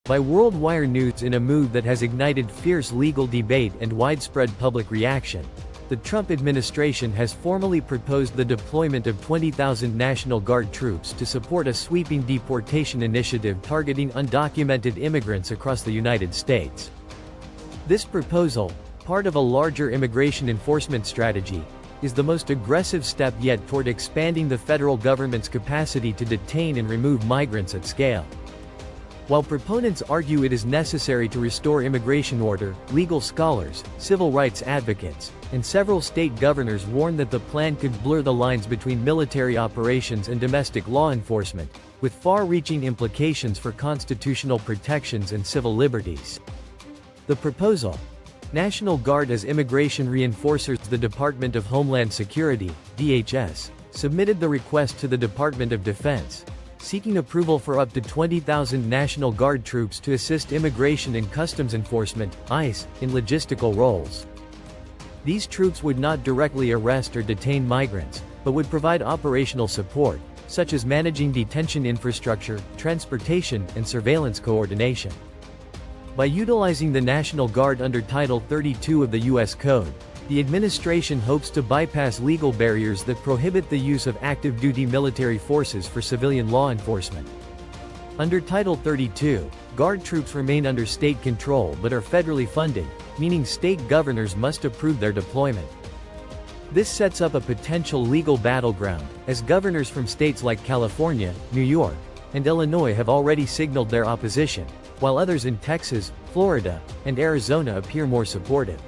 by WorldWire News. In a move that has ignited fierce legal debate and widespread public reaction, the Trump administration has formally proposed the deployment of 20,000 National Guard troops to support a sweeping deportation initiative targeting undocumented immigrants across the United States. This proposal, part of a larger immigration enforcement strategy, is the most aggressive step yet toward expanding the federal government's capacity to detain and remove migrants at scale. While proponents argue it is necessary to restore immigration order, legal scholars, civil rights advocates, and several state governors warn that the plan could blur the lines between military operations and domestic law enforcement, with far-reaching implications for constitutional protections and civil liberties. The proposal, National Guard as Immigration Reinforcers. The Department of Homeland Security, DHS, submitted the request to the Department of Defense, seeking approval for up to 20,000 National Guard troops to assist Immigration and Customs Enforcement, ICE, in logistical roles. These troops would not directly arrest or detain migrants, but would provide operational support, such as managing detention infrastructure, transportation, and surveillance coordination. By utilizing the National Guard under Title 32 of the U.S. Code, the administration hopes to bypass legal barriers that prohibit the use of active-duty military forces for civilian law enforcement. Under Title 32, Guard troops remain under state control but are federally funded, meaning state governors must approve their deployment. This sets up a potential legal battleground, as governors from states like California, New York, and Illinois have already signaled their opposition, while others in Texas, Florida, and Arizona appear more supportive.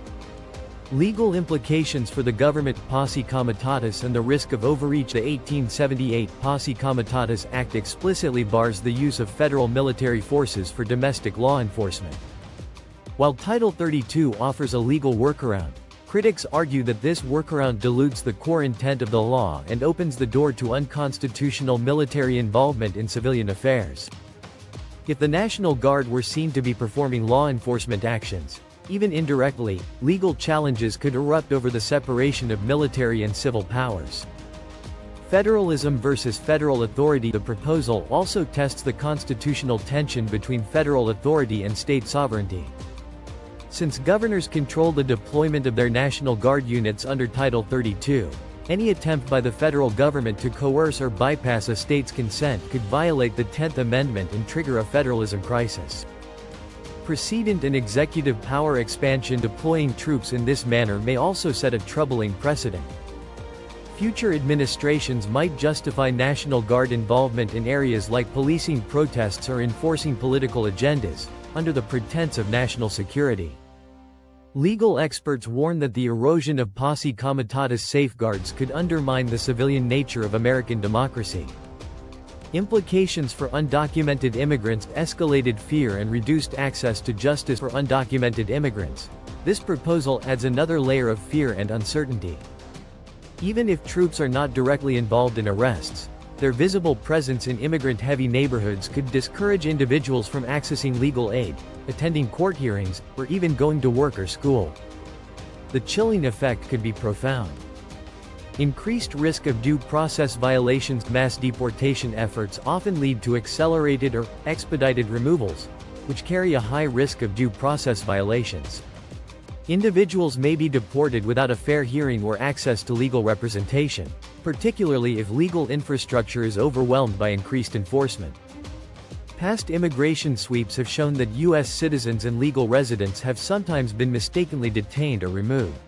Legal implications for the government. Posse Comitatus and the risk of overreach. The 1878 Posse Comitatus Act explicitly bars the use of federal military forces for domestic law enforcement. While Title 32 offers a legal workaround, critics argue that this workaround dilutes the core intent of the law and opens the door to unconstitutional military involvement in civilian affairs. If the National Guard were seen to be performing law enforcement actions, even indirectly, legal challenges could erupt over the separation of military and civil powers. Federalism versus federal authority. The proposal also tests the constitutional tension between federal authority and state sovereignty. Since governors control the deployment of their National Guard units under Title 32, any attempt by the federal government to coerce or bypass a state's consent could violate the 10th Amendment and trigger a federalism crisis. Precedent and executive power expansion. Deploying troops in this manner may also set a troubling precedent. Future administrations might justify National Guard involvement in areas like policing protests or enforcing political agendas, under the pretense of national security. Legal experts warn that the erosion of Posse Comitatus safeguards could undermine the civilian nature of American democracy. Implications for undocumented immigrants. Escalated fear and reduced access to justice for undocumented immigrants. This proposal adds another layer of fear and uncertainty. Even if troops are not directly involved in arrests, their visible presence in immigrant-heavy neighborhoods could discourage individuals from accessing legal aid, attending court hearings, or even going to work or school. The chilling effect could be profound. Increased risk of due process violations. Mass deportation efforts often lead to accelerated or expedited removals, which carry a high risk of due process violations. Individuals may be deported without a fair hearing or access to legal representation, particularly if legal infrastructure is overwhelmed by increased enforcement. Past immigration sweeps have shown that U.S. citizens and legal residents have sometimes been mistakenly detained or removed.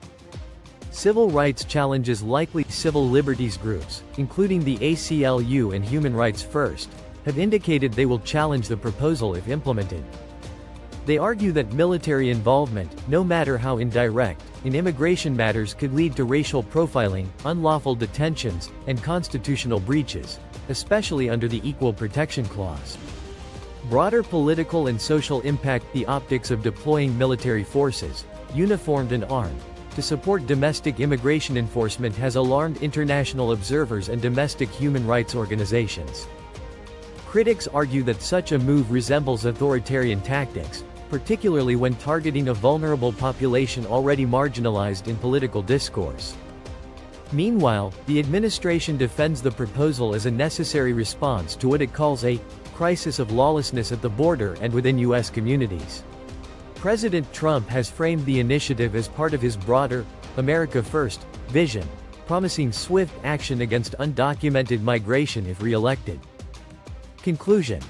Civil rights challenges. Likely civil liberties groups, including the ACLU and Human Rights First, have indicated they will challenge the proposal if implemented. They argue that military involvement, no matter how indirect, in immigration matters could lead to racial profiling, unlawful detentions, and constitutional breaches, especially under the Equal Protection Clause. Broader political and social impact. The optics of deploying military forces, uniformed and armed, to support domestic immigration enforcement has alarmed international observers and domestic human rights organizations. Critics argue that such a move resembles authoritarian tactics, particularly when targeting a vulnerable population already marginalized in political discourse. Meanwhile, the administration defends the proposal as a necessary response to what it calls a crisis of lawlessness at the border and within U.S. communities. President Trump has framed the initiative as part of his broader, America First, vision, promising swift action against undocumented migration if re-elected. Conclusion.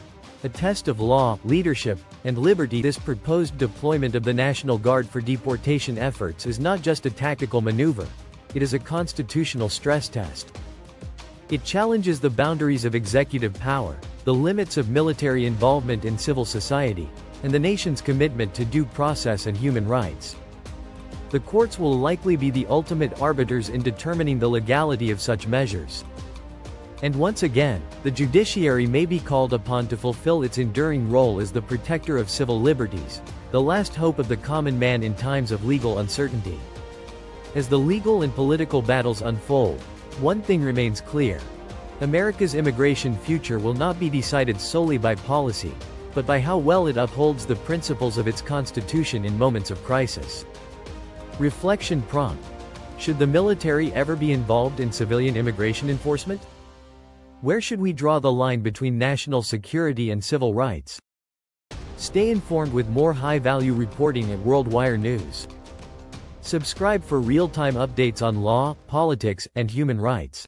A test of law, leadership, and liberty. This proposed deployment of the National Guard for deportation efforts is not just a tactical maneuver, it is a constitutional stress test. It challenges the boundaries of executive power, the limits of military involvement in civil society, and the nation's commitment to due process and human rights. The courts will likely be the ultimate arbiters in determining the legality of such measures. And once again, the judiciary may be called upon to fulfill its enduring role as the protector of civil liberties, the last hope of the common man in times of legal uncertainty. As the legal and political battles unfold, one thing remains clear. America's immigration future will not be decided solely by policy, but by how well it upholds the principles of its Constitution in moments of crisis. Reflection prompt. Should the military ever be involved in civilian immigration enforcement? Where should we draw the line between national security and civil rights? Stay informed with more high-value reporting at WorldWire News. Subscribe for real-time updates on law, politics, and human rights.